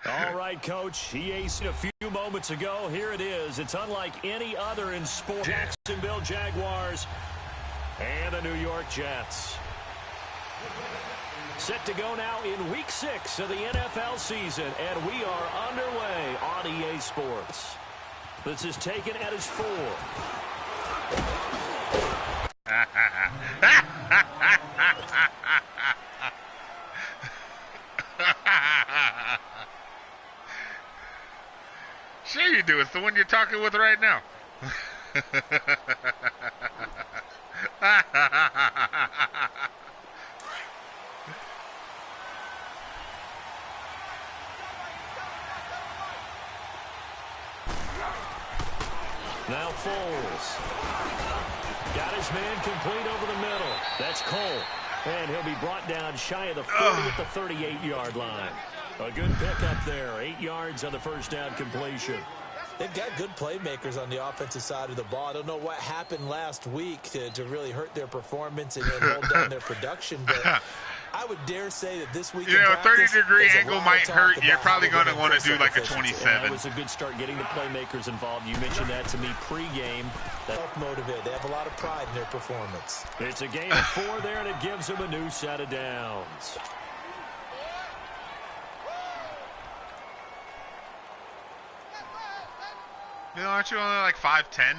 All right, Coach. He aced a few moments ago. Here it is. It's unlike any other in sport. Jacksonville Jaguars and the New York Jets. Set to go now in Week 6 of the NFL season, and we are underway on EA Sports. This is taken at his 4. Sure you do. It's the one you're talking with right now. Now Foles. Got his man complete over the middle. That's Cole. And he'll be brought down shy of the 40 at the 38-yard line. A good pickup there. 8 yards on the first down completion. They've got good playmakers on the offensive side of the ball. I don't know what happened last week to really hurt their performance and hold down their production, but I would dare say that this week, a 30-degree angle might hurt. You're probably going to want to do like a 27. Yeah, it was a good start getting the playmakers involved. You mentioned that to me pregame. Self-motivated. They have a lot of pride in their performance. It's a gain of 4 there, and it gives them a new set of downs. You know, aren't you only like 5'10"?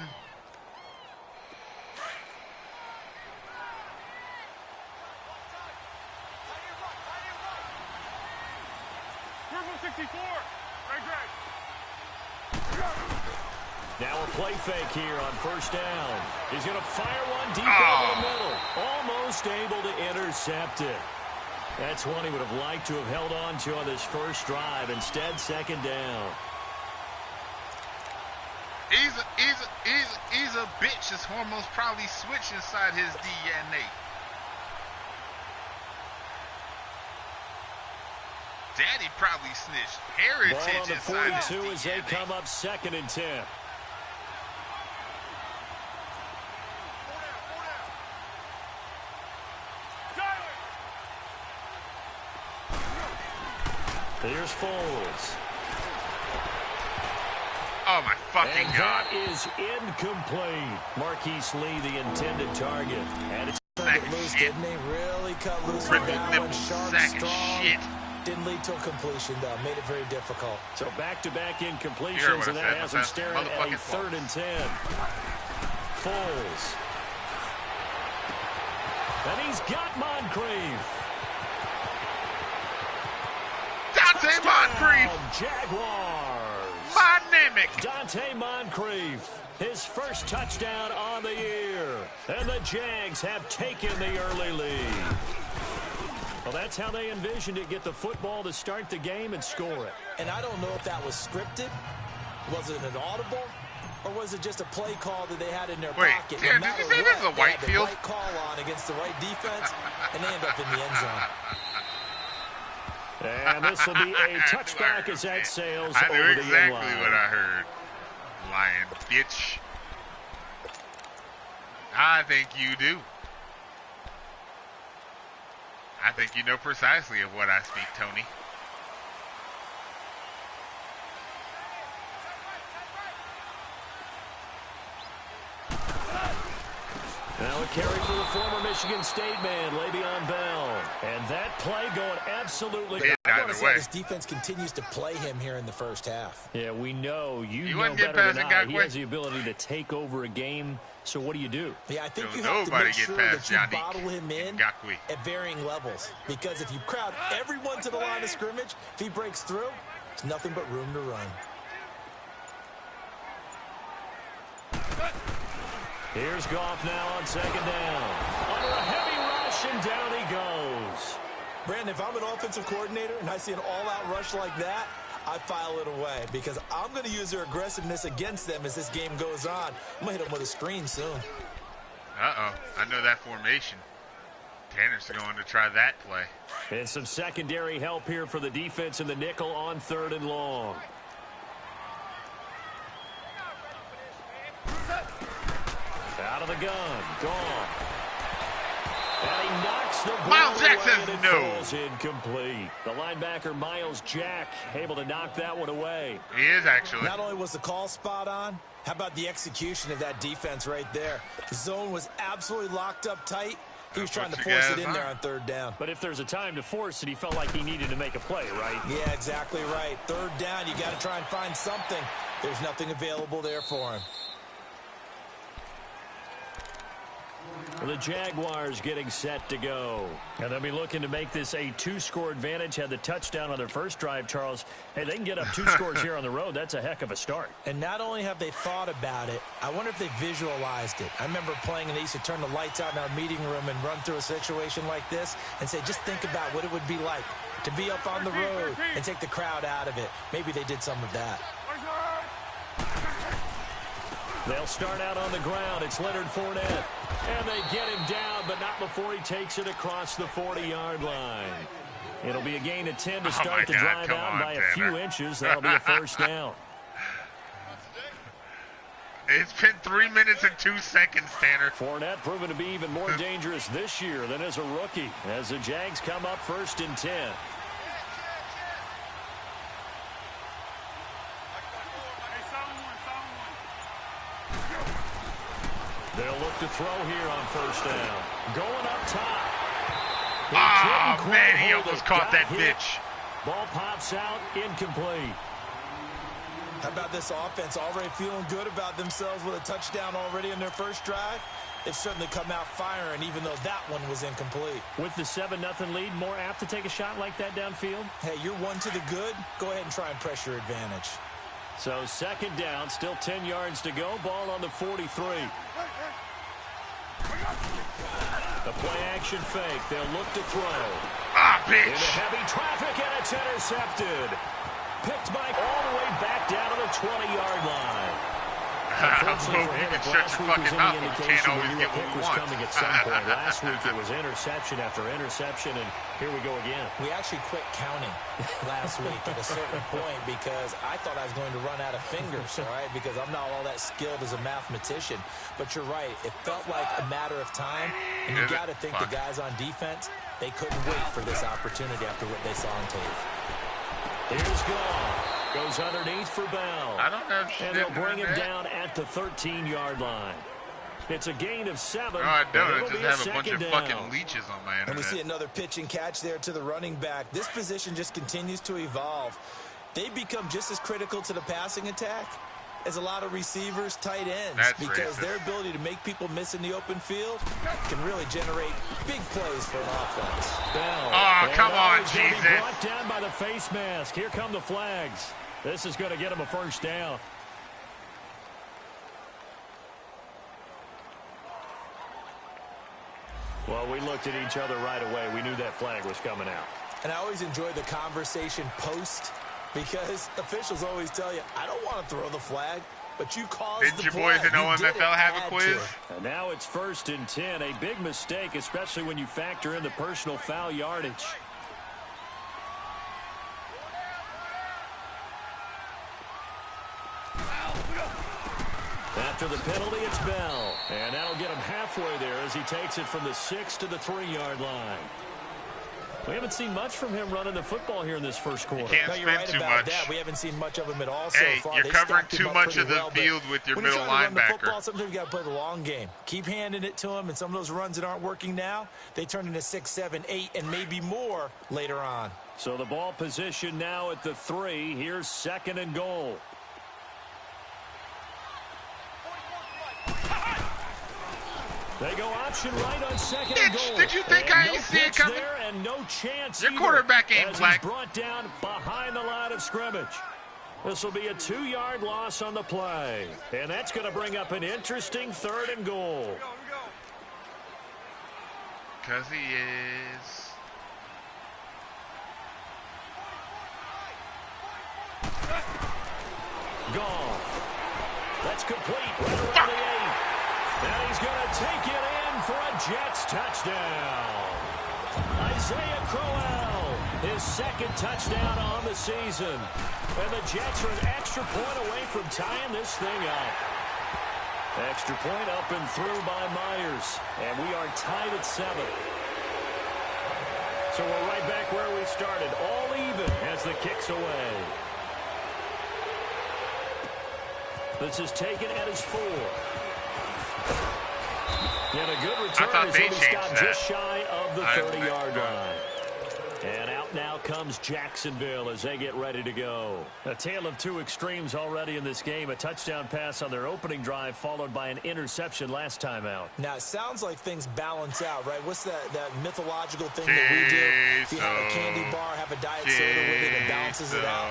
Now a play fake here on first down. He's going to fire one deep over the middle. Almost able to intercept it. That's one he would have liked to have held on to on this first drive. Instead, second down. He's a bitch. His hormones probably switch inside his DNA. Daddy probably snitched. Heritage Ball on the inside 42 his as DNA. they come up 2nd and 10. Here's Foles. Oh, my fucking God. That is incomplete. Marquise Lee, the intended target. And it's Turned it loose, didn't he? Really cut loose with that one. Sharp, strong. Didn't lead to a completion, though. Made it very difficult. So back-to-back incompletions, and that has him staring at a 3rd and 10. Foles. And he's got Moncrief. Dante Moncrief. Jaguars. Dynamic. Dante Moncrief. His first touchdown on the year. And the Jags have taken the early lead. Well, that's how they envisioned it. Get the football to start the game and score it. And I don't know if that was scripted. Was it an audible? Or was it just a play call that they had in their pocket? Wait, did you say this is a white field? Right call on against the right defense, and they end up in the end zone. And this will be a touchback as that sails over the end line. I knew exactly what I heard. Lying bitch. I think you do. I think you know precisely of what I speak, Tony. Now a carry for the former Michigan State man, Le'Veon Bell. And that play going absolutely... I want to see how this defense continues to play him here in the first half. Yeah, we know. You know better than I. He has the ability to take over a game. So what do? Yeah, I think you have to make sure that you bottle him in at varying levels. Because if you crowd everyone to the line of scrimmage, if he breaks through, there's nothing but room to run. Here's Goff now on 2nd down. Under a heavy rush, and down he goes. Brandon, if I'm an offensive coordinator and I see an all-out rush like that, I file it away because I'm going to use their aggressiveness against them as this game goes on. I'm going to hit them with a screen soon. Uh-oh. I know that formation. Tanner's going to try that play. And some secondary help here for the defense in the nickel on 3rd and long. Out of the gun. Gone. And he knocks the ball Miles Jack away, says and it no. falls incomplete. The linebacker, Miles Jack, able to knock that one away. He is, actually. Not only was the call spot on, how about the execution of that defense right there? The zone was absolutely locked up tight. He was trying to force it in there on third down. But if there's a time to force it, he felt like he needed to make a play, right? Yeah, exactly right. Third down, you got to try and find something. There's nothing available there for him. The Jaguars getting set to go. And they'll be looking to make this a 2-score advantage. Had the touchdown on their first drive, Charles. Hey, they can get up 2 scores here on the road. That's a heck of a start. And not only have they thought about it, I wonder if they visualized it. I remember playing and they used to turn the lights out in our meeting room and run through a situation like this and say, just think about what it would be like to be up on the road and take the crowd out of it. Maybe they did some of that. They'll start out on the ground. It's Leonard Fournette. And they get him down, but not before he takes it across the 40-yard line. It'll be a gain of 10 to start the drive out by a few inches. That'll be a first down. It's been 3 minutes and 2 seconds, Tanner. Fournette proven to be even more dangerous this year than as a rookie, as the Jags come up 1st and 10. They'll look to throw here on first down. Going up top. Oh, man, he almost caught that bitch. Ball pops out, incomplete. How about this offense already feeling good about themselves with a touchdown already in their first drive? They've certainly come out firing, even though that one was incomplete. With the 7-0 lead, more apt to take a shot like that downfield? Hey, you're one to the good. Go ahead and try and press your advantage. So 2nd down, still 10 yards to go. Ball on the 43. The play-action fake. They'll look to throw. Ah, bitch. Into heavy traffic, and it's intercepted. Picked by all the way back down to the 20-yard line. I hope you can shut your fucking mouth, but you can't always get what we want. Coming at some point. Last week it was interception after interception, and here we go again. We actually quit counting last week at a certain point because I thought I was going to run out of fingers, all right, because I'm not all that skilled as a mathematician. But you're right. It felt like a matter of time, and you got to think the guys on defense, they couldn't wait for this opportunity after what they saw on tape. Here's Goff. Goes underneath for Bell. I don't know. And they'll bring him down at the 13-yard line. It's a gain of 7. No, I don't. I just have a bunch of down. fucking leeches on my internet. And we see another pitch and catch there to the running back. This position just continues to evolve. They become just as critical to the passing attack as a lot of receivers, tight ends, because their ability to make people miss in the open field can really generate big plays for an offense. Bell. Oh, come on, Jesus. Be brought down by the face mask. Here come the flags. This is going to get him a first down. Well, we looked at each other right away. We knew that flag was coming out. And I always enjoy the conversation post, because officials always tell you, I don't want to throw the flag, but you caused Didn't the your play. boys in OMFL have a quiz? And now it's 1st and 10. A big mistake, especially when you factor in the personal foul yardage. After the penalty, it's Bell. And that'll get him halfway there as he takes it from the 6 to the 3-yard line. We haven't seen much from him running the football here in this first quarter. You can't no, you're spend right too about much. that. We haven't seen much of him at all so far. You're They covering stacked him too up much of pretty the well, field with your when middle you're trying to run the linebacker. football, sometimes you got to play the long game. Keep handing it to him, and some of those runs that aren't working now, they turn into 6, 7, 8, and maybe more later on. So the ball position now at the 3. Here's 2nd and goal. They go option right on 2nd and goal. Did you think I didn't see it coming? There and no chance Your either, quarterback ain't as black. he's brought down behind the line of scrimmage. This will be a 2-yard loss on the play. And that's going to bring up an interesting 3rd and goal. Because he is. Goff. That's complete. Right around the 8. And he's going to take it in for a Jets touchdown. Isaiah Crowell, his 2nd touchdown on the season. And the Jets are an extra point away from tying this thing up. Extra point up and through by Myers. And we are tied at 7. so we're right back where we started. All even as the kick's away. This is taken at his 4. And a good return as he'll be stopped just shy of the 30-yard line. And out now comes Jacksonville as they get ready to go. A tale of two extremes already in this game. A touchdown pass on their opening drive followed by an interception last time out. Now, it sounds like things balance out, right? What's that mythological thing that we do? If you have a candy bar, have a diet soda with it, it balances it out.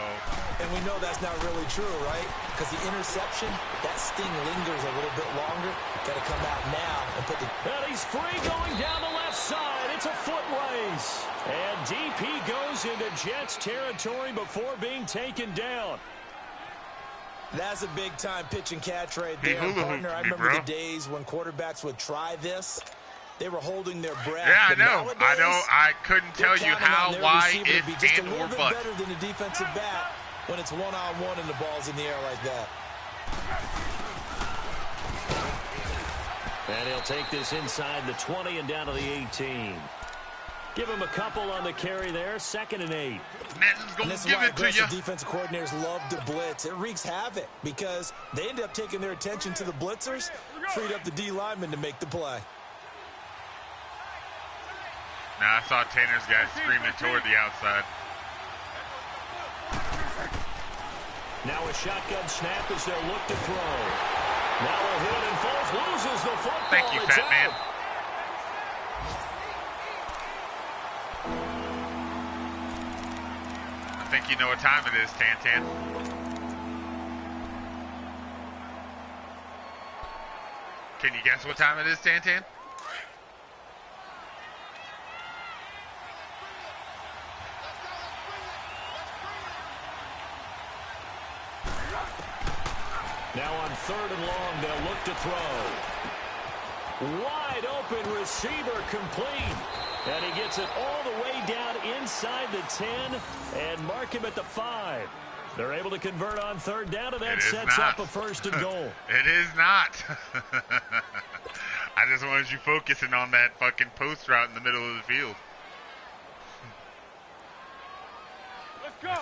And we know that's not really true, right? Because the interception, that sting lingers a little bit longer. Got to come out now and put the... And he's free going down the left side. It's a foot race. And DP goes into Jets territory before being taken down. That's a big-time pitch and catch right there, partner. I remember the days when quarterbacks would try this. They were holding their breath. Yeah, I know. I couldn't tell you how, why, if, and, or but. Better than a defensive back when it's one-on-one and the ball's in the air like that. And he'll take this inside the 20 and down to the 18. Give him a couple on the carry there. 2nd and 8. Madden's going to give it to you. Defensive coordinators love to blitz. It wreaks havoc because they end up taking their attention to the blitzers, freed up the D lineman to make the play. Now I saw Tanner's guy screaming toward the outside. Now a shotgun snap as they'll look to throw. Now a hit and falls, loses the football. Thank you, fat man. I think you know what time it is, Tan. Can you guess what time it is, Tan? Now on 3rd and long, they'll look to throw. Wide open receiver complete. And he gets it all the way down inside the 10 and mark him at the 5. They're able to convert on 3rd down, and that sets up a 1st and goal. It is not. I just wanted you focusing on that fucking post route in the middle of the field. Let's go.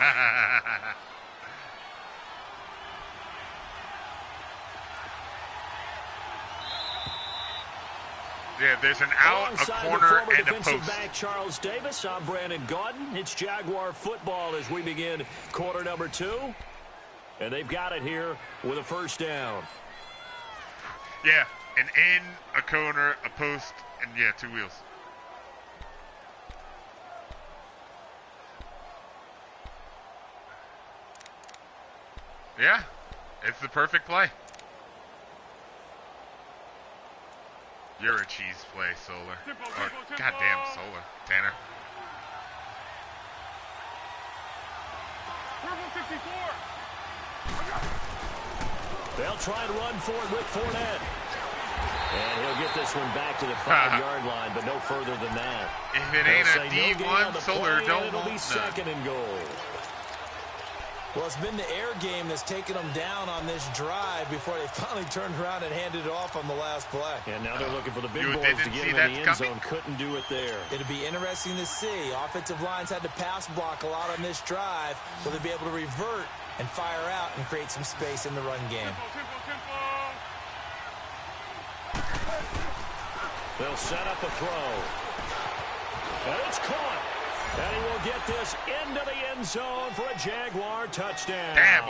Yeah, there's an out, a corner, and a post. Back Charles Davis. I'm Brandon Gaudin. It's Jaguar football as we begin quarter number 2. And they've got it here with a 1st down. Yeah, an in, a corner, a post, and yeah, 2 wheels. Yeah, it's the perfect play. You're a cheese play, Solar. Or, goddamn, Solar. Tanner. They'll try and run for it with Fournette. And he'll get this one back to the 5-yard line, but no further than that. If it ain't a D1, Solar don't it'll be 2nd and goal. Well, it's been the air game that's taken them down on this drive before they finally turned around and handed it off on the last play. And now they're looking for the big boys to get them in the end zone. Couldn't do it there. It'll be interesting to see. Offensive lines had to pass block a lot on this drive. Will they be able to revert and fire out and create some space in the run game? They'll set up a throw. And it's caught. And he will get this into the end zone for a Jaguar touchdown. Damn.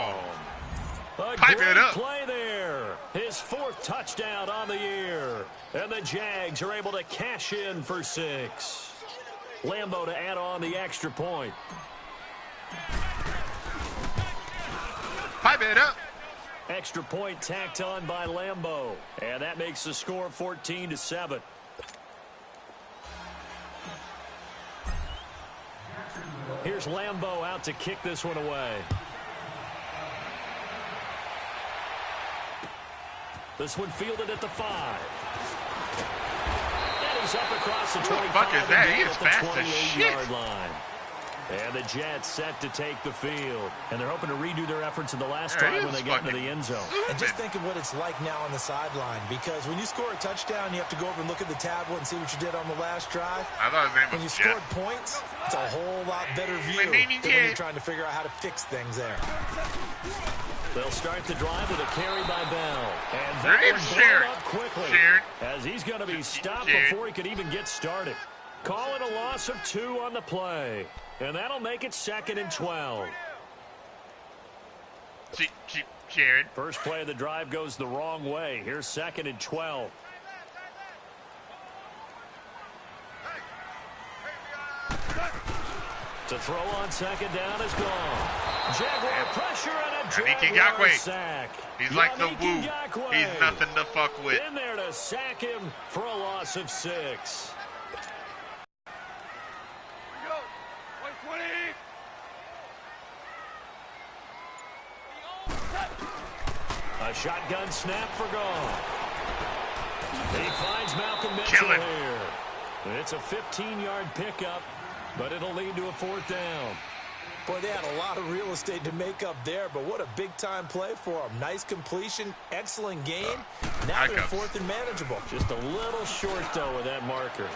A Pipe it up. Play there. His 4th touchdown on the year. And the Jags are able to cash in for 6. Lambo to add on the extra point. Pipe it up. Extra point tacked on by Lambo. And that makes the score 14-7. Here's Lambo out to kick this one away. This one fielded at the 5. And he's up across the 25. Who the fuck is that? He is fast as shit. Line. And the Jets set to take the field. And they're hoping to redo their efforts in the last drive when they get into the end zone. And just think of what it's like now on the sideline. Because when you score a touchdown, you have to go over and look at the tablet and see what you did on the last drive. I thought his name was When you Jeff. scored points, it's a whole lot better view than when you're trying to figure out how to fix things there. They'll start the drive with a carry by Bell. And There that it one is, blown Sharon. up quickly. Sharon. As he's going to be stopped Sharon. before he could even get started. Calling a loss of 2 on the play. And that'll make it 2nd and 12. Sharon. First play of the drive goes the wrong way. Here's 2nd and 12. To throw on 2nd down is gone. Jaguar pressure and a Jaguar sack. He's like the Woo. He's nothing to fuck with. In there to sack him for a loss of 6. A shotgun snap for Goff. He finds Malcolm Mitchell here. It's a 15-yard pickup, but it'll lead to a 4th down. Boy, they had a lot of real estate to make up there, but what a big-time play for them. Nice completion, excellent gain. Now they're 4th and manageable. Just a little short, though, with that marker.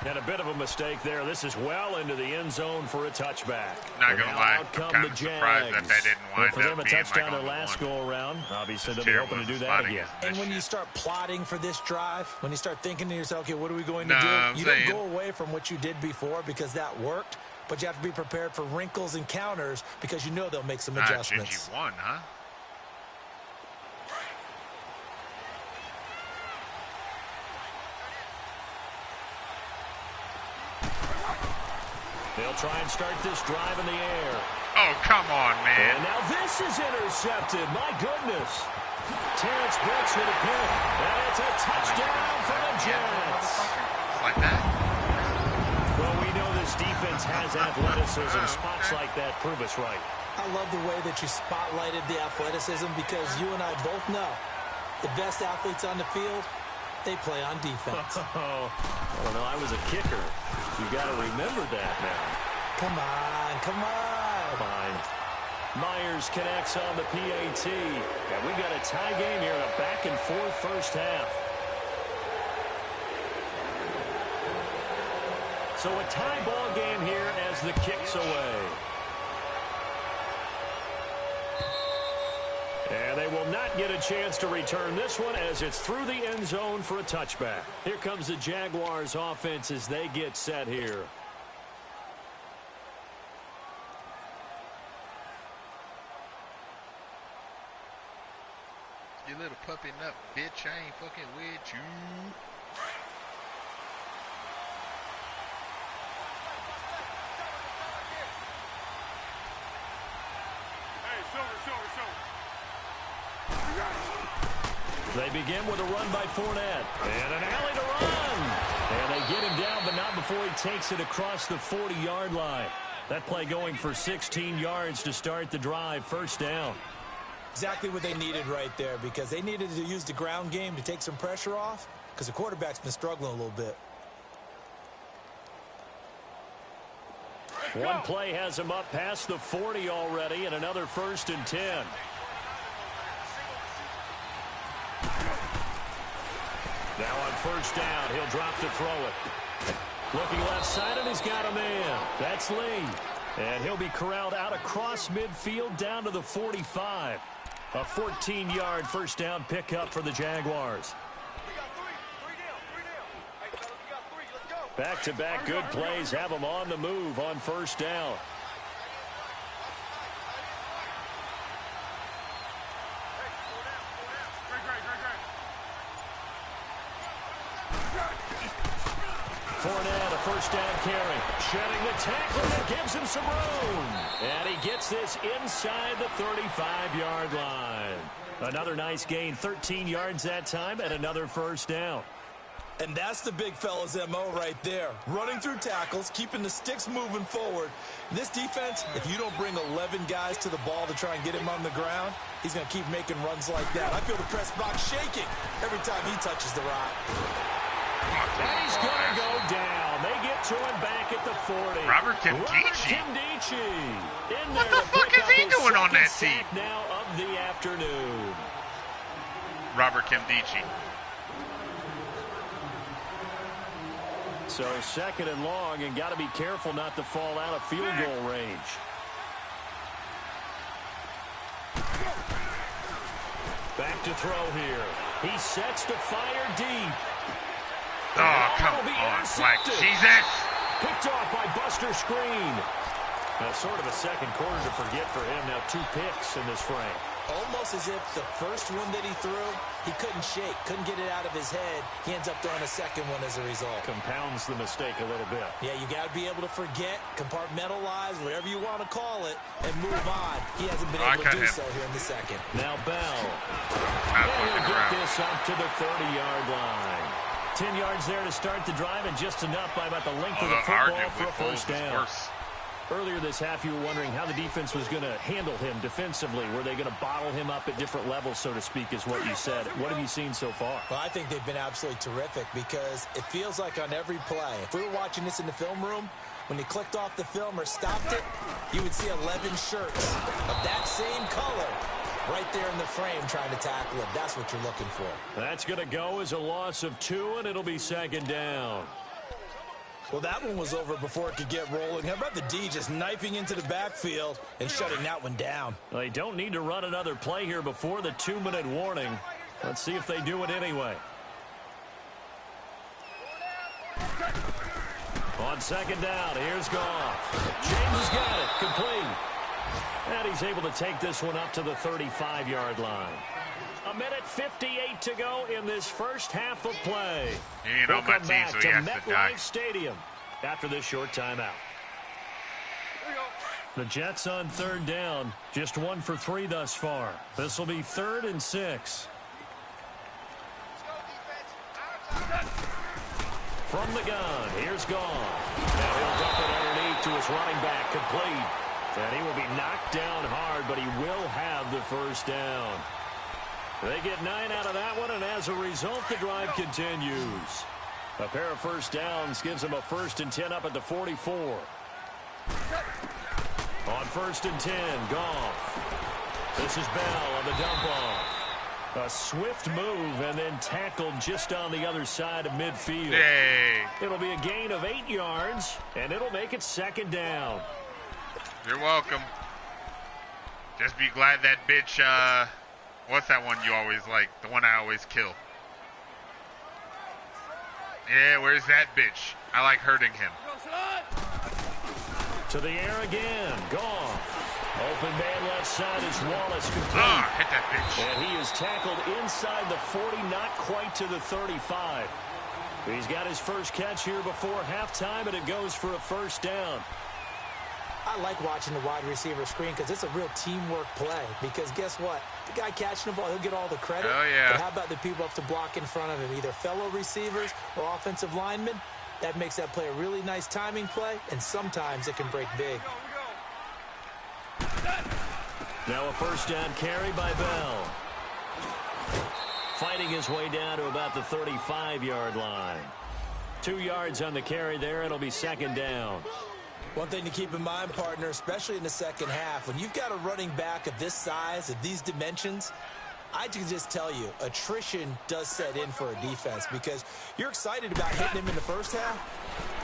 And a bit of a mistake there. This is well into the end zone for a touchback. Not gonna lie, I'm kind of surprised that didn't wind for them, up a being touchdown like their last go-around. Obviously, they'll be hoping to do that spotting again. And when you start plotting for this drive, when you start thinking to yourself, okay, what are we going to do? You saying. don't go away from what you did before because that worked, but you have to be prepared for wrinkles and counters because you know they'll make some adjustments. Gingy won, huh? They'll try and start this drive in the air. Oh, come on, man. And now this is intercepted. My goodness. Terrence Brooks with a pick. And it's a touchdown for the Jets. Like that? Well, we know this defense has athleticism. Spots like that prove us right. I love the way that you spotlighted the athleticism because you and I both know the best athletes on the field, they play on defense. Oh, I don't know. I was a kicker. You got to remember that now. Come on, come on. Fine. Myers connects on the PAT. And we got a tie game here, a back-and-forth first half. So a tie ball game here as the kick's away. And they will not get a chance to return this one as it's through the end zone for a touchback. Here comes the Jaguars offense as they get set here. You little puppy nut bitch, I ain't fucking with you. They begin with a run by Fournette. And an alley to run. And they get him down, but not before he takes it across the 40-yard line. That play going for 16 yards to start the drive. First down. Exactly what they needed right there because they needed to use the ground game to take some pressure off because the quarterback's been struggling a little bit. One play has him up past the 40 already and another 1st and 10. Now on first down, he'll drop to throw it. Looking left side, and he's got a man. That's Lee. And he'll be corralled out across midfield down to the 45. A 14-yard first down pickup for the Jaguars. Back-to-back good plays have them on the move on first down. Fournette, a first down carry. Shedding the tackle that gives him some room. And he gets this inside the 35-yard line. Another nice gain, 13 yards that time, and another first down. And that's the big fella's MO right there. Running through tackles, keeping the sticks moving forward. This defense, if you don't bring 11 guys to the ball to try and get him on the ground, he's going to keep making runs like that. I feel the press box shaking every time he touches the rock. And he's going to go down. They to him back at the 40. Robert Kimdichie. What the fuck is he doing on that team? Now of the afternoon. Robert Kimdichie. So 2nd and long, and got to be careful not to fall out of field goal range. Back to throw here. He sets to fire deep. Oh, come on, Black Jesus. Picked off by Buster Screen. Now, sort of a second quarter to forget for him. Now 2 picks in this frame. Almost as if the first one that he threw, he couldn't shake, couldn't get it out of his head. He ends up throwing a second one as a result. Compounds the mistake a little bit. Yeah, you got to be able to forget, compartmentalize, whatever you want to call it, and move on. He hasn't been able to do so here in the second. Now Bell. And he'll get this up to the 30-yard line. 10 yards there to start the drive, and just enough by about the length of the football for a first down. Earlier this half, you were wondering how the defense was going to handle him defensively. Were they going to bottle him up at different levels, so to speak, is what you said. What have you seen so far? Well, I think they've been absolutely terrific because it feels like on every play, if we were watching this in the film room, when he clicked off the film or stopped it, you would see 11 shirts of that same color right there in the frame trying to tackle him. That's what you're looking for. That's going to go as a loss of 2, and it'll be 2nd down. Well, that one was over before it could get rolling. How about the D just knifing into the backfield and shutting that one down? They don't need to run another play here before the 2-minute warning. Let's see if they do it anyway. On 2nd down, here's Goff. James has got it, complete. And he's able to take this one up to the 35-yard line. 1:58 to go in this first half of play. He ain't on my team, so he has to die. MetLife Stadium after this short timeout. The Jets on 3rd down, just 1 for 3 thus far. This will be 3rd and 6. From the gun, here's Goff. Now he'll dump it underneath to his running back, complete. And he will be knocked down hard, but he will have the first down. They get 9 out of that one, and as a result, the drive continues. A pair of first downs gives them a 1st and 10 up at the 44. On 1st and 10, Goff. This is Bell on the dump-off. A swift move and then tackled just on the other side of midfield. Yay. It'll be a gain of 8 yards, and it'll make it 2nd down. You're welcome. Just be glad that bitch, what's that one you always like? The one I always kill. Yeah, where's that bitch? I like hurting him. To the air again. Goff. Open man left side is Wallace, complete. Hit that bitch. And he is tackled inside the 40, not quite to the 35. He's got his first catch here before halftime, and it goes for a first down. I like watching the wide receiver screen because it's a real teamwork play. Because guess what? The guy catching the ball, he'll get all the credit. Oh, yeah. But how about the people up to block in front of him, either fellow receivers or offensive linemen? That makes that play a really nice timing play, and sometimes it can break big. Now a first down carry by Bell. Fighting his way down to about the 35-yard line. 2 yards on the carry there. It'll be 2nd down. One thing to keep in mind, partner, especially in the second half, when you've got a running back of this size, of these dimensions, I can just tell you, attrition does set in for a defense because you're excited about hitting him in the first half.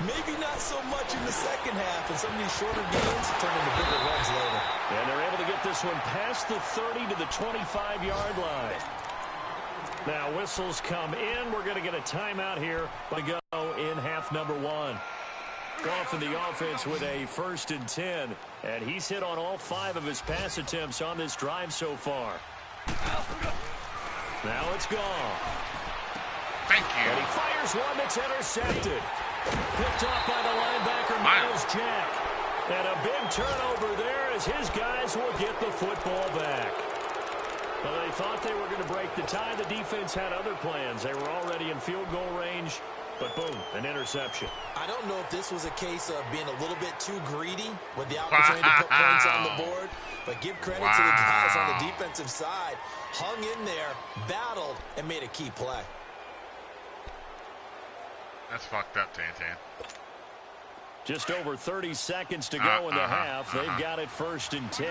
Maybe not so much in the second half, and some of these shorter gains turn into bigger runs later. And they're able to get this one past the 30 to the 25-yard line. Now whistles come in. We're going to get a timeout here to go in half number 1. Goff in the offense with a 1st and 10, and he's hit on all 5 of his pass attempts on this drive so far. Now it's Goff. Thank you. And he fires one that's intercepted. Picked off by the linebacker, Miles Jack. And a big turnover there as his guys will get the football back. Well, they thought they were going to break the tie. The defense had other plans. They were already in field goal range. But boom, an interception. I don't know if this was a case of being a little bit too greedy with the opportunity to put points on the board. But give credit to the guys on the defensive side. Hung in there, battled, and made a key play. That's fucked up, Tantan. Just over 30 seconds to go in the half. They've got it 1st and 10.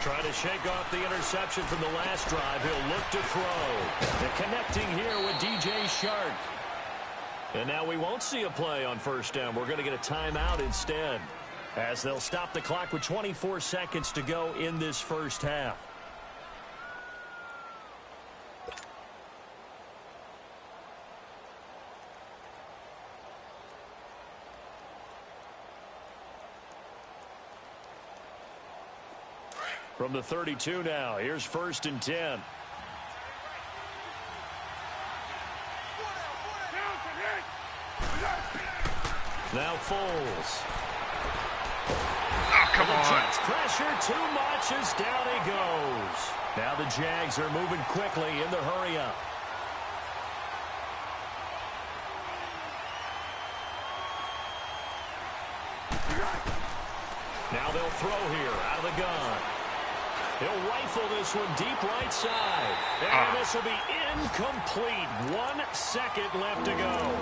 Trying to shake off the interception from the last drive. He'll look to throw. They're connecting here with DJ Shark. And now we won't see a play on 1st down. We're going to get a timeout instead, as they'll stop the clock with 24 seconds to go in this 1st half. From the 32 now, here's 1st and 10. Now Foles. Oh, come on. Jets pressure too much as down he goes. Now the Jags are moving quickly in the hurry up. Now they'll throw here out of the gun. He'll rifle this one deep right side. And this will be incomplete. 1 second left to go.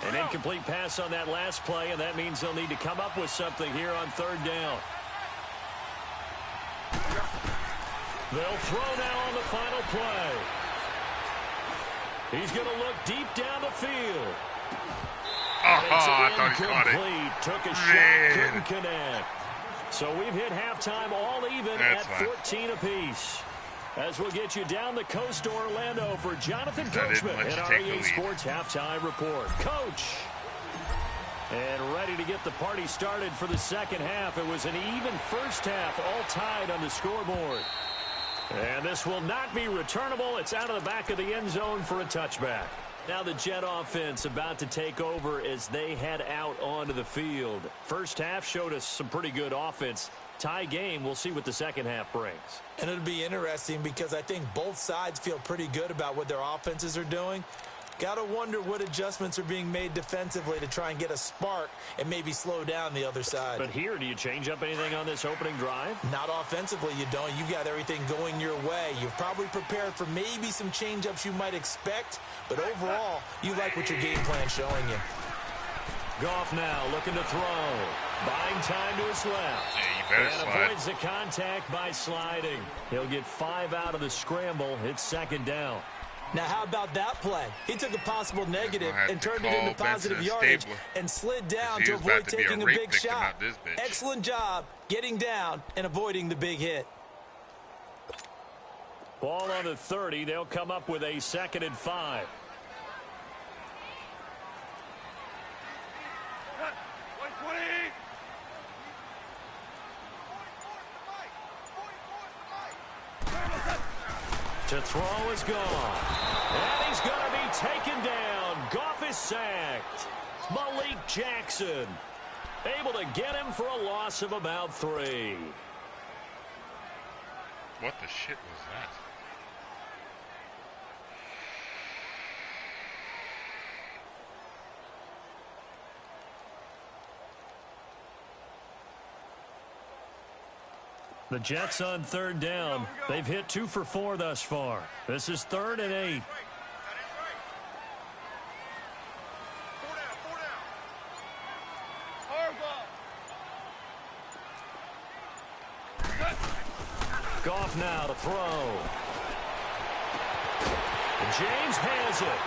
An incomplete pass on that last play, and that means they'll need to come up with something here on 3rd down. They'll throw now on the final play. He's going to look deep down the field. I thought he caught it. Took a shot, couldn't connect. So we've hit halftime all even at 14 apiece. As we'll get you down the coast to Orlando for Jonathan Coachman in our EA Sports Halftime Report. Coach. And ready to get the party started for the 2nd half. It was an even 1st half, all tied on the scoreboard. And this will not be returnable. It's out of the back of the end zone for a touchback. Now the Jet offense about to take over as they head out onto the field. 1st half showed us some pretty good offense. Tie game. We'll see what the 2nd half brings. And it'll be interesting because I think both sides feel pretty good about what their offenses are doing. Got to wonder what adjustments are being made defensively to try and get a spark and maybe slow down the other side. But here, do you change up anything on this opening drive? Not offensively, you don't. You've got everything going your way. You've probably prepared for maybe some change-ups you might expect, but overall, you like what your game plan's showing you. Goff now looking to throw. Buying time to his left. Yeah, you better slide. Avoids the contact by sliding. He'll get 5 out of the scramble. It's 2nd down. Now, how about that play? He took a possible negative and turned it into positive yardage and slid down to avoid taking a big shot. Excellent job getting down and avoiding the big hit. Ball on the 30. They'll come up with a 2nd and 5. To throw is gone. And he's going to be taken down. Goff is sacked. Malik Jackson able to get him for a loss of about 3. What the shit was that? The Jets on 3rd down. They've hit 2 for 4 thus far. This is 3rd and 8. Goff now to throw. James has it.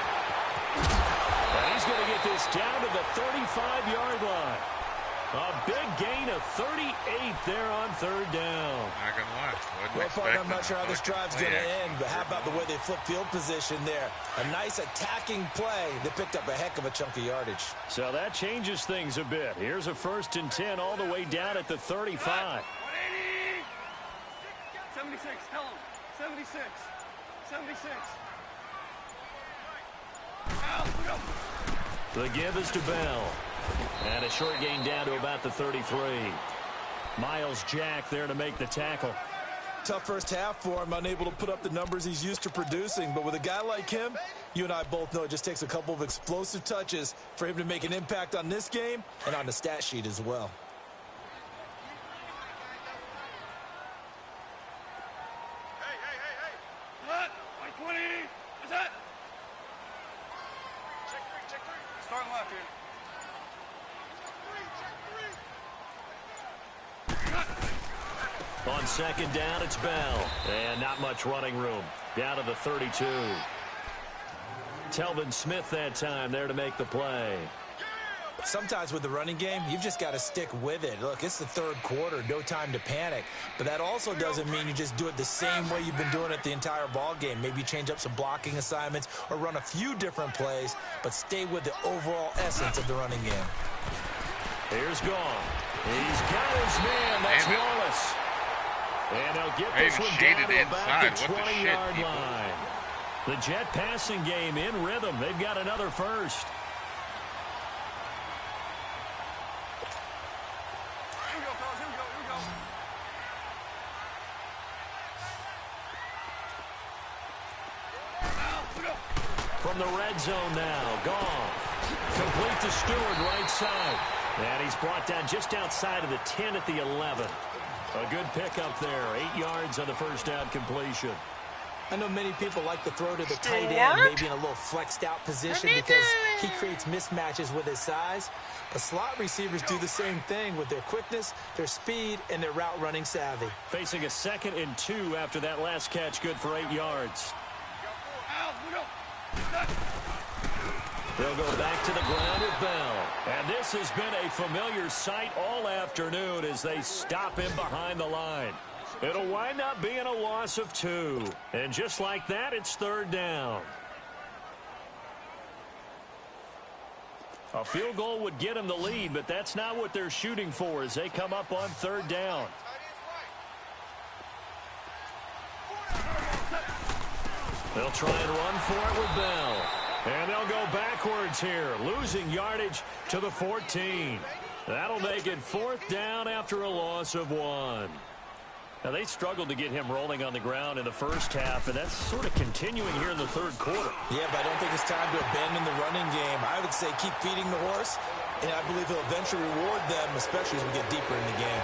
And he's going to get this down to the 35-yard line. A big gain of 38 there on 3rd down. Not gonna lie. Well, partner, I'm not sure how this drive's going to end, but how about the way they flip field position there? A nice attacking play that picked up a heck of a chunk of yardage. So that changes things a bit. Here's a 1st and 10 all the way down at the 35. 76, tell him. 76. 76. The give is to Bell. And a short gain down to about the 33. Miles Jack there to make the tackle. Tough first half for him, unable to put up the numbers he's used to producing. But with a guy like him, you and I both know it just takes a couple of explosive touches for him to make an impact on this game and on the stat sheet as well. What? 120. What's that? Check three. Starting left here. On second down, it's Bell. And not much running room. Down to the 32. Telvin Smith that time there to make the play. Sometimes with the running game, you've just got to stick with it. Look, it's the third quarter, no time to panic. But that also doesn't mean you just do it the same way you've been doing it the entire ball game. Maybe change up some blocking assignments or run a few different plays, but stay with the overall essence of the running game. Here's Gone. He's got his man. That's Wallace. And they'll get this one down to about the 20-yard line. The Jet passing game in rhythm. They've got another first. Here we go, fellas. Here we go. From the red zone now. Goff. Complete to Stewart, right side. And he's brought down just outside of the 10 at the 11. A good pickup there. 8 yards on the first down completion. I know many people like to throw to the tight end, maybe in a little flexed out position because he creates mismatches with his size. But slot receivers do the same thing with their quickness, their speed, and their route running savvy. Facing a 2nd and 2 after that last catch, good for 8 yards. They'll go back to the ground with Bell. And this has been a familiar sight all afternoon as they stop him behind the line. It'll wind up being a loss of 2. And just like that, it's third down. A field goal would get them the lead, but that's not what they're shooting for as they come up on third down. They'll try and run for it with Bell. And they'll go backwards here, losing yardage to the 14. That'll make it fourth down after a loss of 1. Now, they struggled to get him rolling on the ground in the first half, and that's sort of continuing here in the third quarter. Yeah, but I don't think it's time to abandon the running game. I would say keep feeding the horse, and I believe he'll eventually reward them, especially as we get deeper in the game.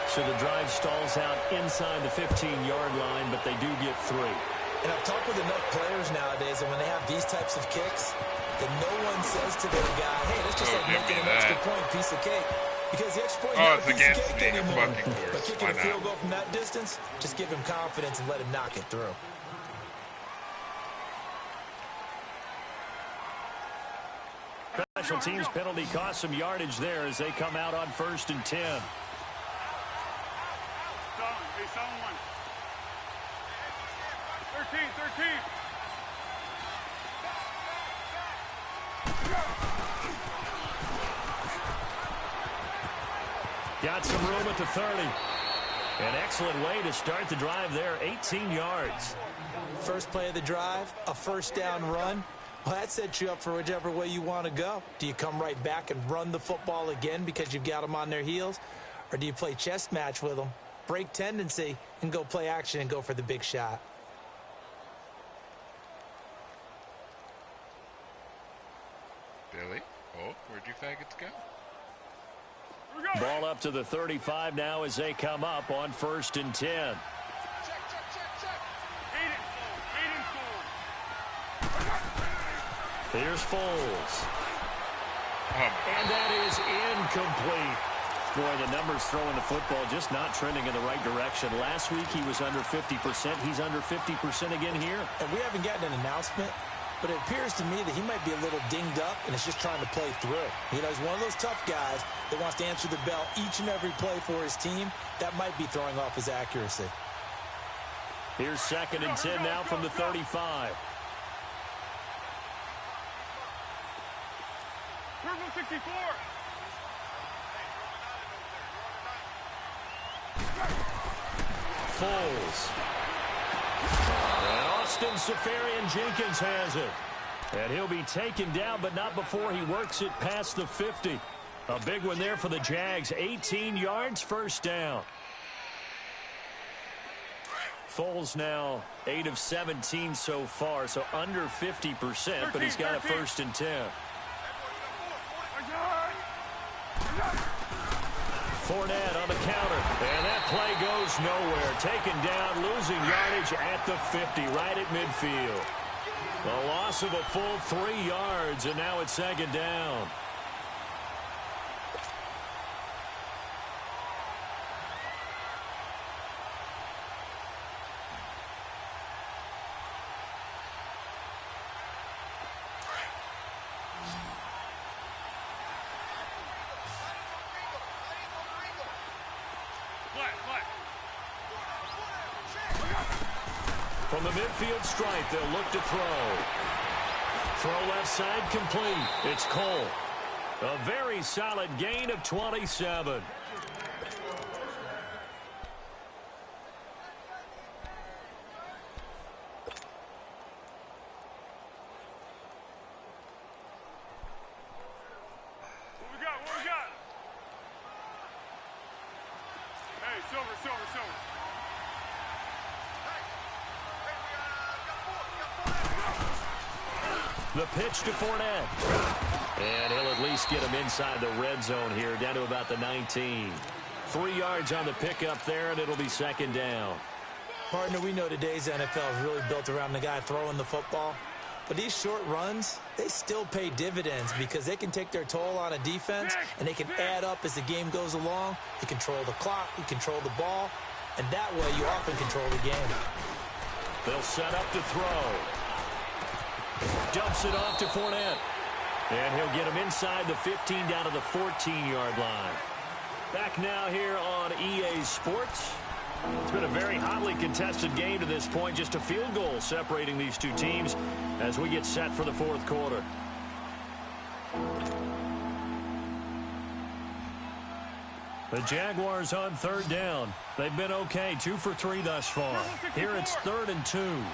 So the drive stalls out inside the 15-yard line, but they do get 3. And I've talked with enough players nowadays, and when they have these types of kicks, that no one says to their guy, hey, that's just like making an extra point, piece of cake. Because the extra point is not a piece of cake anymore. But kicking a field goal from that distance, just give him confidence and let him knock it through. Special teams penalty cost some yardage there as they come out on 1st and 10. Hey, someone. 13. Got some room at the 30. An excellent way to start the drive there, 18 yards. First play of the drive, a first down run. Well, that sets you up for whichever way you want to go. Do you come right back and run the football again because you've got them on their heels? Or do you play chess match with them, break tendency, and go play action and go for the big shot? Billy? Oh, where'd you faggots go? Ball up to the 35 now as they come up on 1st and 10. Check. Here's Foles. And that is incomplete. Boy, the numbers throwing the football just not trending in the right direction. Last week he was under 50%. He's under 50% again here. And we haven't gotten an announcement, but it appears to me that he might be a little dinged up and is just trying to play through. You know, he's one of those tough guys that wants to answer the bell each and every play for his team. That might be throwing off his accuracy. Here's 2nd and 10 now from the 35. Purple 64. Foles. And Austin Seferian-Jenkins has it. And he'll be taken down, but not before he works it past the 50. A big one there for the Jags. 18 yards, first down. Foles now 8 of 17 so far, so under 50%, but he's got a 1st and 10. Fournette on the counter, and that play goes nowhere. Taken down, losing yardage at the 50, right at midfield. A loss of a full 3 yards, and now it's 2nd down. From the midfield stripe, they'll look to throw. Throw left side complete. It's Cole. A very solid gain of 27. What we got? Hey, silver. The pitch to Fournette. And he'll at least get him inside the red zone here, down to about the 19. 3 yards on the pickup there, and it'll be 2nd down. Partner, we know today's NFL is really built around the guy throwing the football. But these short runs, they still pay dividends because they can take their toll on a defense, and they can add up as the game goes along. You control the clock, you control the ball, and that way you often control the game. They'll set up to throw. Dumps it off to Fournette. And he'll get him inside the 15 down to the 14-yard line. Back now here on EA Sports. It's been a very hotly contested game to this point. Just a field goal separating these two teams as we get set for the 4th quarter. The Jaguars on 3rd down. They've been okay, 2 for 3 thus far. Here it's 3rd and 2.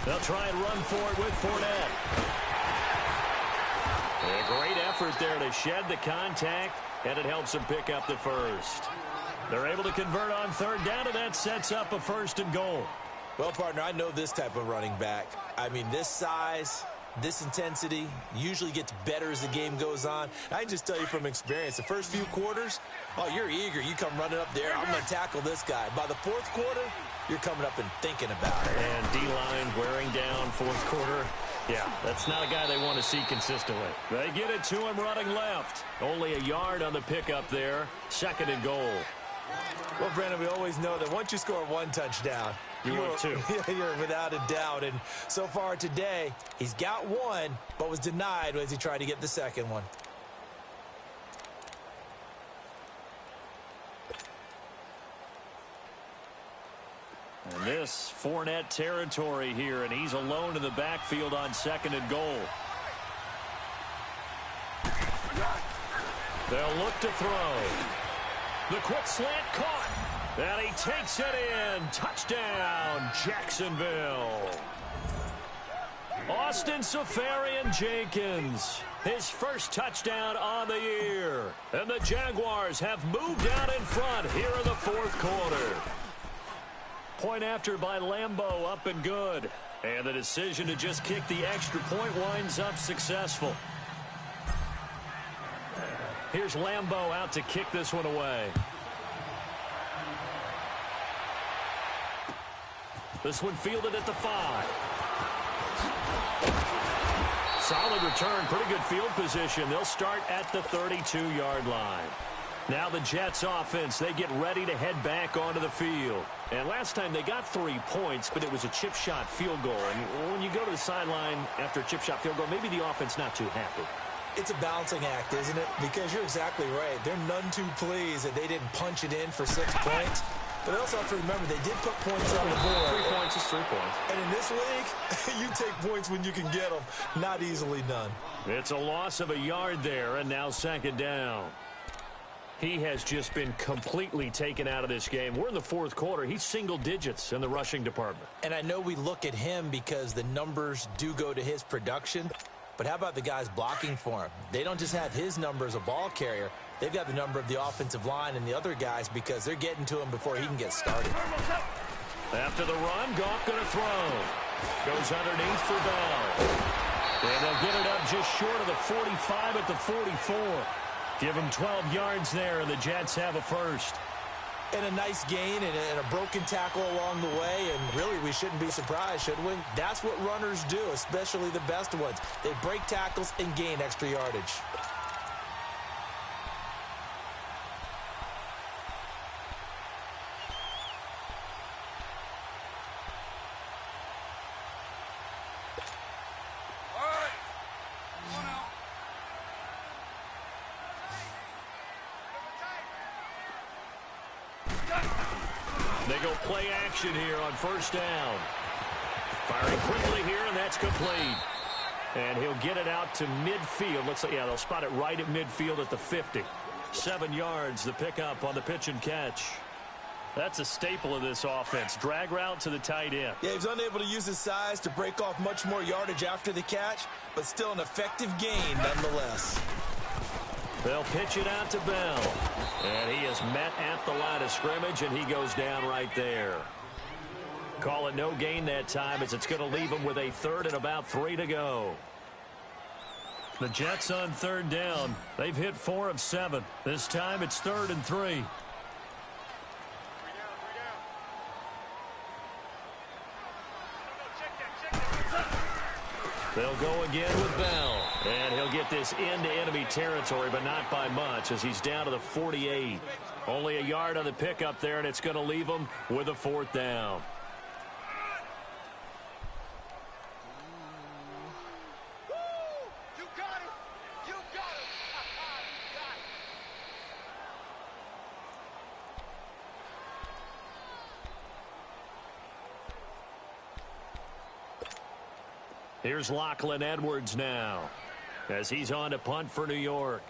They'll try and run for it with Fournette. A great effort there to shed the contact, and it helps them pick up the 1st. They're able to convert on 3rd down, and that sets up a 1st and goal. Well, partner, I know this type of running back. I mean, this size, this intensity usually gets better as the game goes on. I can just tell you from experience, the first few quarters, oh, you're eager. You come running up there, I'm going to tackle this guy. By the 4th quarter, you're coming up and thinking about it. And D-line wearing down 4th quarter. Yeah, that's not a guy they want to see consistently. They get it to him running left. Only a yard on the pickup there. 2nd and goal. Well, Brandon, we always know that once you score 1 touchdown, you're 2. You're without a doubt. And so far today, he's got 1, but was denied as he tried to get the 2nd one. And this Fournette territory here, and he's alone in the backfield on 2nd and goal. They'll look to throw. The quick slant caught. And he takes it in. Touchdown, Jacksonville. Austin Seferian-Jenkins, his 1st touchdown on the year. And the Jaguars have moved out in front here in the 4th quarter. Point after by Lambeau, up and good. And the decision to just kick the extra point winds up successful. Here's Lambeau out to kick this one away. This one fielded at the 5. Solid return, pretty good field position. They'll start at the 32-yard line. Now the Jets offense, they get ready to head back onto the field. And last time they got 3 points, but it was a chip shot field goal. And when you go to the sideline after a chip shot field goal, maybe the offense not too happy. It's a balancing act, isn't it? Because you're exactly right. They're none too pleased that they didn't punch it in for 6 points. But they also have to remember they did put points on the board. 3 points is 3 points. And in this league, you take points when you can get them. Not easily done. It's a loss of a yard there, and now 2nd down. He has just been completely taken out of this game. We're in the 4th quarter. He's single digits in the rushing department. And I know we look at him because the numbers do go to his production. But how about the guys blocking for him? They don't just have his number as a ball carrier. They've got the number of the offensive line and the other guys because they're getting to him before he can get started. After the run, Goff going to throw. Goes underneath for Bell. And they'll get it up just short of the 45 at the 44. Give them 12 yards there, and the Jets have a first. And a nice gain and a broken tackle along the way, and really we shouldn't be surprised, should we? That's what runners do, especially the best ones. They break tackles and gain extra yardage. They go play action here on first down. Firing quickly here, and that's complete. And he'll get it out to midfield. Looks like, yeah, they'll spot it right at midfield at the 50. 7 yards, the pickup on the pitch and catch. That's a staple of this offense. Drag route to the tight end. Yeah, he's unable to use his size to break off much more yardage after the catch, but still an effective gain nonetheless. They'll pitch it out to Bell. And he is met at the line of scrimmage, and he goes down right there. Call it no gain that time, as it's going to leave him with a third and about 3 to go. The Jets on third down. They've hit 4 of 7. This time it's 3rd and 3. They'll go again with Bell. And he'll get this into enemy territory, but not by much, as he's down to the 48. Only a yard on the pickup there, and it's going to leave him with a 4th down. You got him! You got him! You got him! Here's Lachlan Edwards now, as he's on to punt for New York.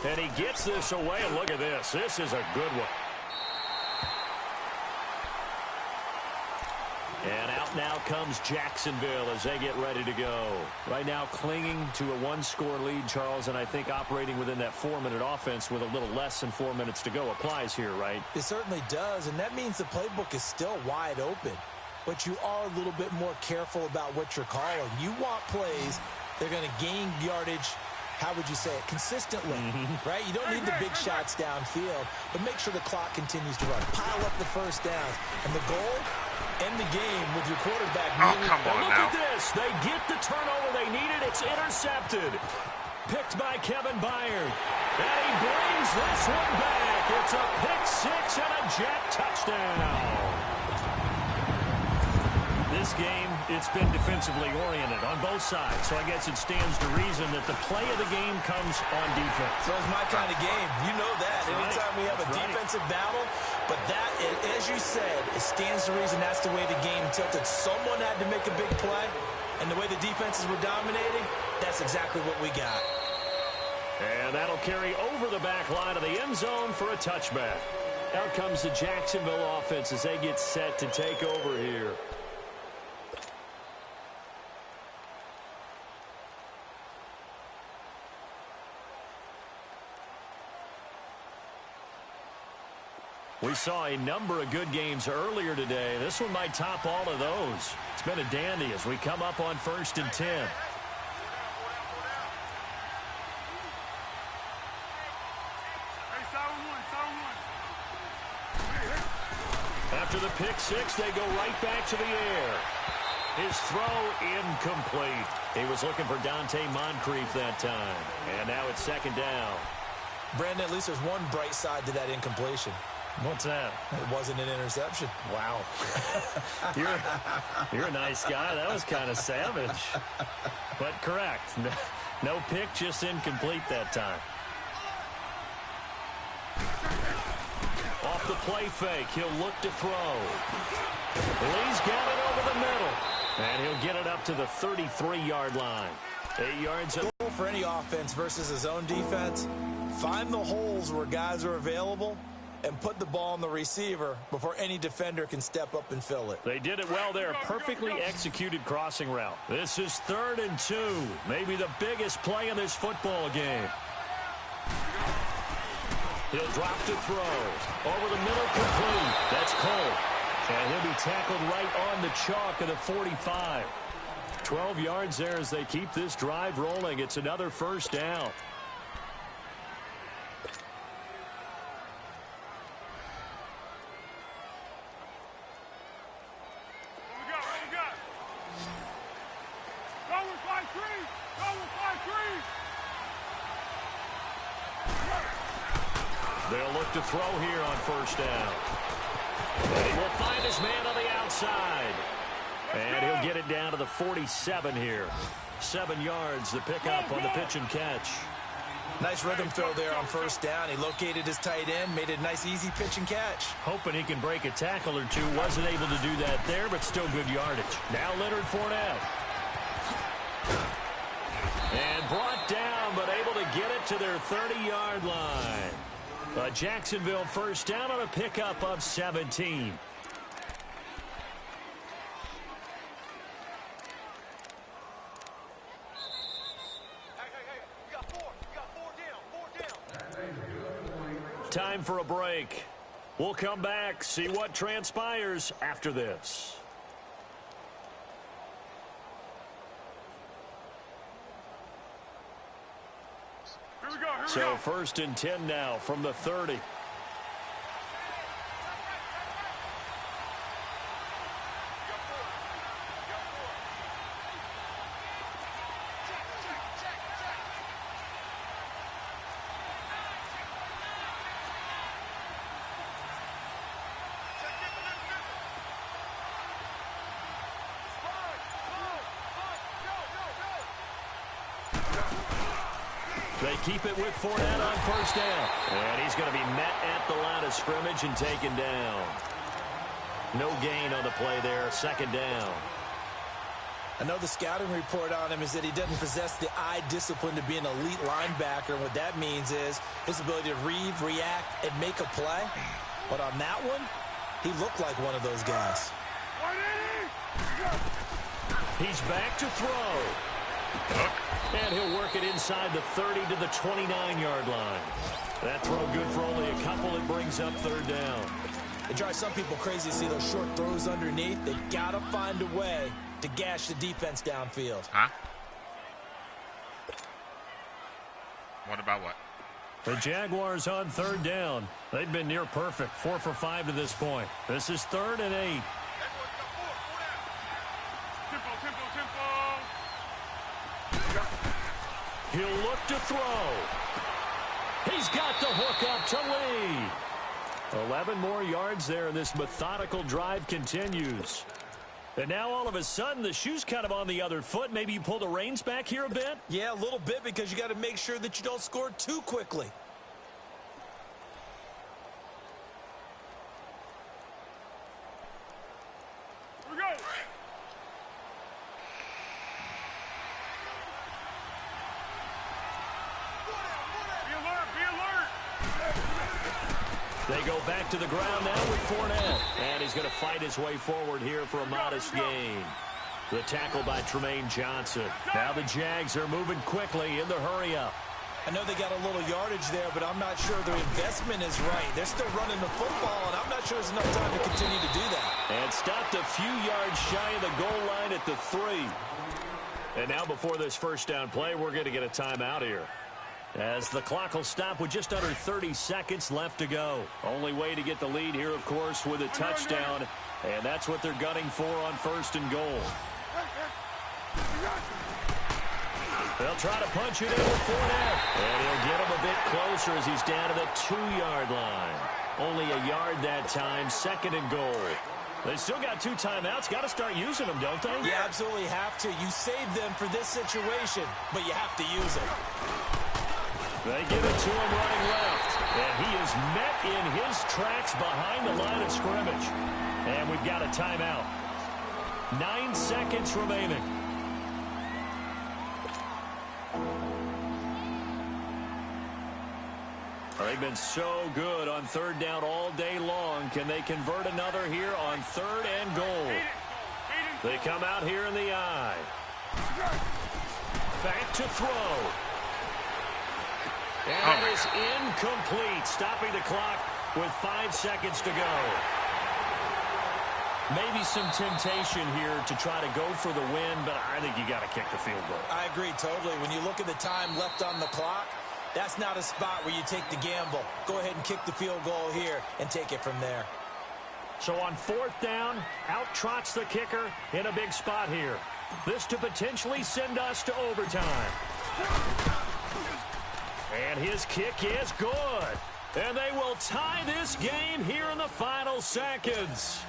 And he gets this away, and look at this. This is a good one. And out now comes Jacksonville as they get ready to go. Right now clinging to a 1-score lead, Charles, and I think operating within that 4-minute offense with a little less than 4 minutes to go applies here, right? It certainly does, and that means the playbook is still wide open. But you are a little bit more careful about what you're calling. You want plays that are going to gain yardage, how would you say it, consistently, right? You don't need the big shots downfield, but make sure the clock continues to run. Pile up the first downs, and the goal, end the game with your quarterback. Oh, come on look now. at this. They get the turnover they needed. It's intercepted. Picked by Kevin Byard. And he brings this one back. It's a pick 6 and a Jet touchdown. This game, it's been defensively oriented on both sides, so I guess it stands to reason that the play of the game comes on defense. So it's my kind of game. You know that. Anytime we have a defensive battle, but that, as you said, it stands to reason that's the way the game tilted. Someone had to make a big play, and the way the defenses were dominating, that's exactly what we got. And that'll carry over the back line of the end zone for a touchback. Out comes the Jacksonville offense as they get set to take over here. We saw a number of good games earlier today. This one might top all of those. It's been a dandy as we come up on 1st and 10. After the pick 6, they go right back to the air. His throw incomplete. He was looking for Dante Moncrief that time. And now it's 2nd down. Brandon, at least there's one bright side to that incompletion. What's that? It wasn't an interception. Wow. You're a nice guy. That was kind of savage. But correct. No pick, just incomplete that time. Off the play fake, he'll look to throw. Lee's got it over the middle. And he'll get it up to the 33-yard line. 8 yards. Goal for any offense versus his own defense. Find the holes where guys are available and put the ball on the receiver before any defender can step up and fill it. They did it well there. Perfectly executed crossing route. This is 3rd and 2. Maybe the biggest play in this football game. He'll drop to throw. Over the middle, complete. That's Cole. And he'll be tackled right on the chalk of the 45. 12 yards there as they keep this drive rolling. It's another first down. They'll look to throw here on first down. And he will find his man on the outside. And he'll get it down to the 47 here. 7 yards, the pickup on the pitch and catch. Nice rhythm throw there on first down. He located his tight end, made it a nice, easy pitch and catch. Hoping he can break a tackle or two. Wasn't able to do that there, but still good yardage. Now Leonard Fournette. And brought down, but able to get it to their 30-yard line. A Jacksonville first down on a pickup of 17. Time for a break. We'll come back, see what transpires after this. So 1st and 10 now from the 30. They keep it with Fournette on first down. And he's going to be met at the line of scrimmage and taken down. No gain on the play there. 2nd down. I know the scouting report on him is that he doesn't possess the eye discipline to be an elite linebacker. And what that means is his ability to read, react, and make a play. But on that one, he looked like one of those guys. He's back to throw. And he'll work it inside the 30 to the 29-yard line. That throw good for only a couple. It brings up 3rd down. It drives some people crazy to see those short throws underneath. They got to find a way to gash the defense downfield. Huh? What about what? The Jaguars on 3rd down. They've been near perfect. 4 for 5 to this point. This is 3rd and 8. He'll look to throw. He's got the hook up to lead. 11 more yards there, and this methodical drive continues. And now all of a sudden, the shoe's kind of on the other foot. Maybe you pull the reins back here a bit? Yeah, a little bit, because you got to make sure that you don't score too quickly. They go back to the ground now with Fournette. And he's going to fight his way forward here for a modest gain. The tackle by Tremaine Johnson. Now the Jags are moving quickly in the hurry-up. I know they got a little yardage there, but I'm not sure their investment is right. They're still running the football, and I'm not sure there's enough time to continue to do that. And stopped a few yards shy of the goal line at the 3. And now before this first down play, we're going to get a timeout here, as the clock will stop with just under 30 seconds left to go. Only way to get the lead here, of course, with a touchdown. And that's what they're gunning for on 1st and goal. They'll try to punch it in with Fournette. And he'll get him a bit closer as he's down to the 2-yard line. Only a yard that time. 2nd and goal. They still got 2 timeouts. Got to start using them, don't they? You absolutely have to. You save them for this situation, but you have to use them. They give it to him running left. And he is met in his tracks behind the line of scrimmage. And we've got a timeout. 9 seconds remaining. Well, they've been so good on third down all day long. Can they convert another here on third and goal? They come out here in the I. Back to throw. And that is incomplete, stopping the clock with 5 seconds to go. Maybe some temptation here to try to go for the win, but I think you got to kick the field goal. I agree totally. When you look at the time left on the clock, that's not a spot where you take the gamble. Go ahead and kick the field goal here and take it from there. So on fourth down, out trots the kicker in a big spot here. This to potentially send us to overtime. And his kick is good. And they will tie this game here in the final seconds.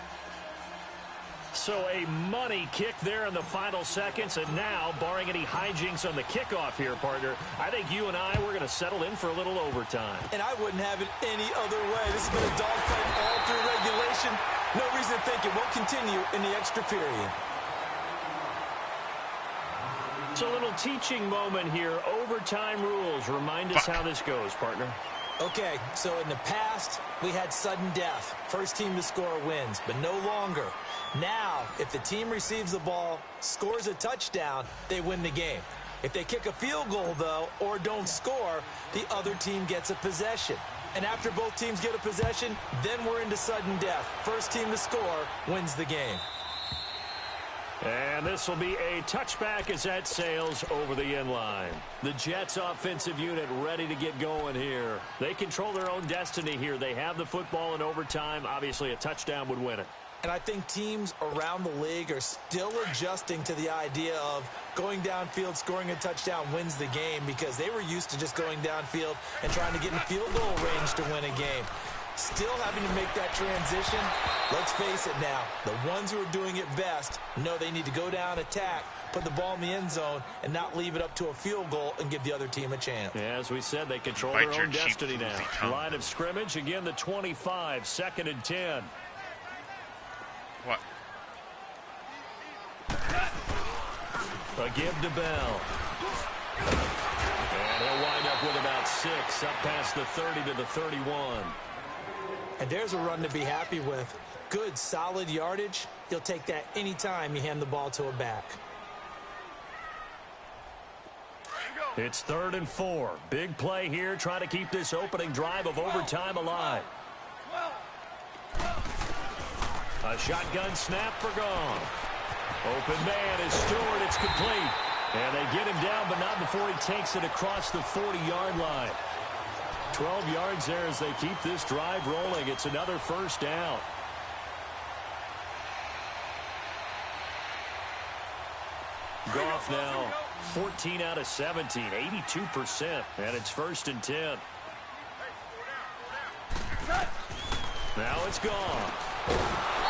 So a money kick there in the final seconds. And now, barring any hijinks on the kickoff here, partner, I think you and I, we're going to settle in for a little overtime. And I wouldn't have it any other way. This has been a dogfight all through regulation. No reason to think it won't continue in the extra period. It's a little teaching moment here. Overtime rules. Remind us how this goes, partner. Okay, so in the past, we had sudden death. First team to score wins, but no longer. Now, if the team receives the ball, scores a touchdown, they win the game. If they kick a field goal, though, or don't score, the other team gets a possession. And after both teams get a possession, then we're into sudden death. First team to score wins the game. And this will be a touchback as that sails over the end line. The Jets offensive unit ready to get going here. They control their own destiny here. They have the football in overtime. Obviously, a touchdown would win it. And I think teams around the league are still adjusting to the idea of going downfield, scoring a touchdown wins the game, because they were used to just going downfield and trying to get in field goal range to win a game. Still having to make that transition. Let's face it now, the ones who are doing it best know they need to go down, attack, put the ball in the end zone, and not leave it up to a field goal and give the other team a chance. Yeah, as we said, they control their own destiny now. Line of scrimmage, again, the 25, 2nd and 10. What? A give to Bell. And he'll wind up with about 6, up past the 30 to the 31. And there's a run to be happy with. Good, solid yardage. You'll take that anytime you hand the ball to a back. It's 3rd and 4. Big play here. Try to keep this opening drive of overtime alive. A shotgun snap for Gong. Open man is Stewart. It's complete. And they get him down, but not before he takes it across the 40-yard line. 12 yards there as they keep this drive rolling. It's another first down. Goff now 14 out of 17, 82%, and it's 1st and 10. Now it's gone.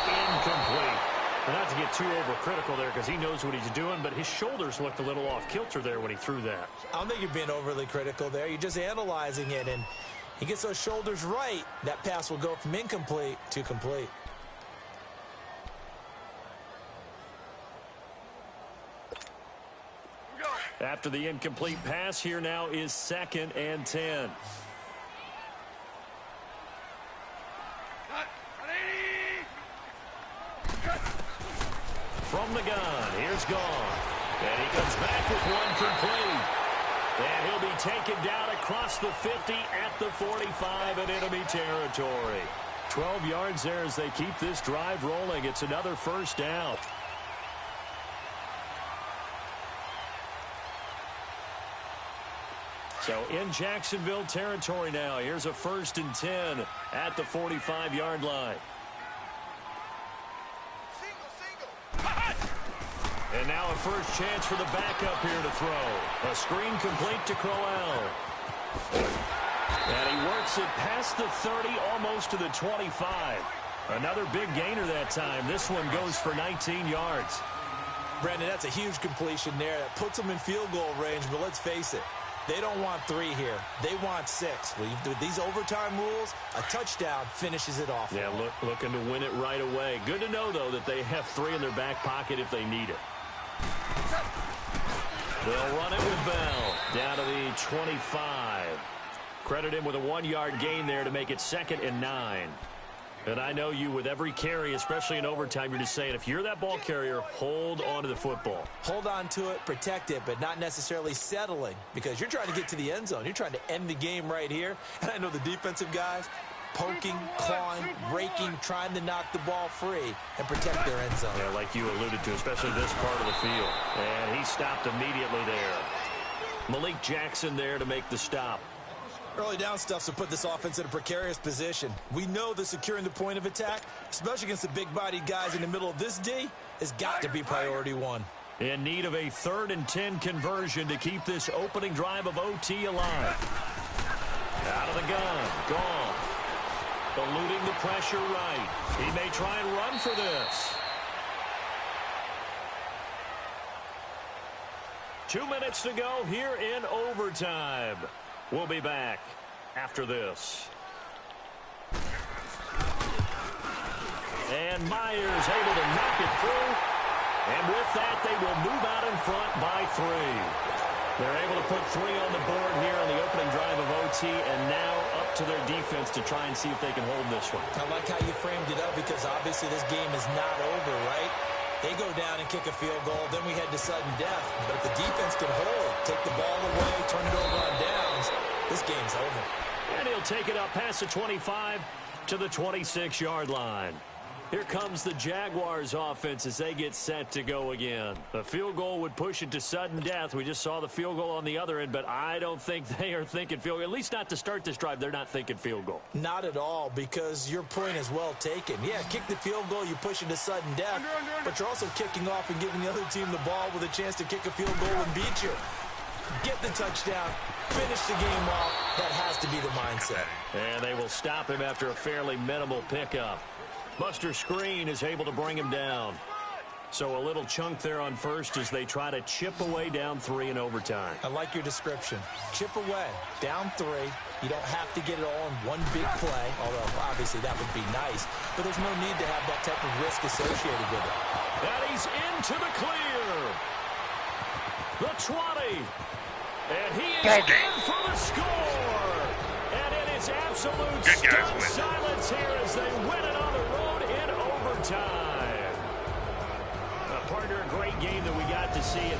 Incomplete. Not to get too overcritical there because he knows what he's doing, but his shoulders looked a little off kilter there when he threw that. I don't think you're being overly critical there. You're just analyzing it, and he gets those shoulders right. That pass will go from incomplete to complete. After the incomplete pass, here now is 2nd and 10. From the gun, here's Gone. And he comes back with one complete. And he'll be taken down across the 50 at the 45 in enemy territory. 12 yards there as they keep this drive rolling. It's another first down. So in Jacksonville territory now. Here's a 1st and 10 at the 45-yard line. And now a first chance for the backup here to throw. A screen complete to Crowell. And he works it past the 30, almost to the 25. Another big gainer that time. This one goes for 19 yards. Brandon, that's a huge completion there. That puts them in field goal range, but let's face it, they don't want 3 here. They want 6. With these overtime rules, a touchdown finishes it off. Yeah, looking to win it right away. Good to know, though, that they have 3 in their back pocket if they need it. They'll run it with Bell down to the 25. Credit him with a 1-yard gain there to make it 2nd and 9. And I know you, with every carry, especially in overtime, you're just saying, if you're that ball carrier, hold on to the football. Hold on to it, protect it, but not necessarily settling, because you're trying to get to the end zone. You're trying to end the game right here. And I know the defensive guys, poking, clawing, raking, trying to knock the ball free and protect their end zone. Yeah, like you alluded to, especially this part of the field. And he stopped immediately there. Malik Jackson there to make the stop. Early down stuffs will put this offense in a precarious position. We know that securing the point of attack, especially against the big-bodied guys in the middle of this D, has got to be priority one. In need of a 3rd and 10 conversion to keep this opening drive of OT alive. Out of the gun, gone. Eluding the pressure right. He may try and run for this. 2 minutes to go here in overtime. We'll be back after this. And Myers able to knock it through. And with that, they will move out in front by 3. They're able to put 3 on the board here on the opening drive of OT, and now up to their defense to try and see if they can hold this one. I like how you framed it up, because obviously this game is not over, right? They go down and kick a field goal, then we head to sudden death. But if the defense can hold, take the ball away, turn it over on downs, this game's over. And he'll take it up past the 25 to the 26-yard line. Here comes the Jaguars offense as they get set to go again. A field goal would push it to sudden death. We just saw the field goal on the other end, but I don't think they are thinking field goal. At least not to start this drive. They're not thinking field goal. Not at all, because your point is well taken. Yeah, kick the field goal, you push it to sudden death, but you're also kicking off and giving the other team the ball with a chance to kick a field goal and beat you. Get the touchdown, finish the game off. That has to be the mindset. And they will stop him after a fairly minimal pickup. Buster Screen is able to bring him down. So a little chunk there on first as they try to chip away down 3 in overtime. I like your description. Chip away, down 3. You don't have to get it all in one big play, although obviously that would be nice. But there's no need to have that type of risk associated with it. And he's into the clear. The 20. And he is in for the score. And it is absolute stunned silence here as they win it on the road in overtime. Partner, a great game that we got to see.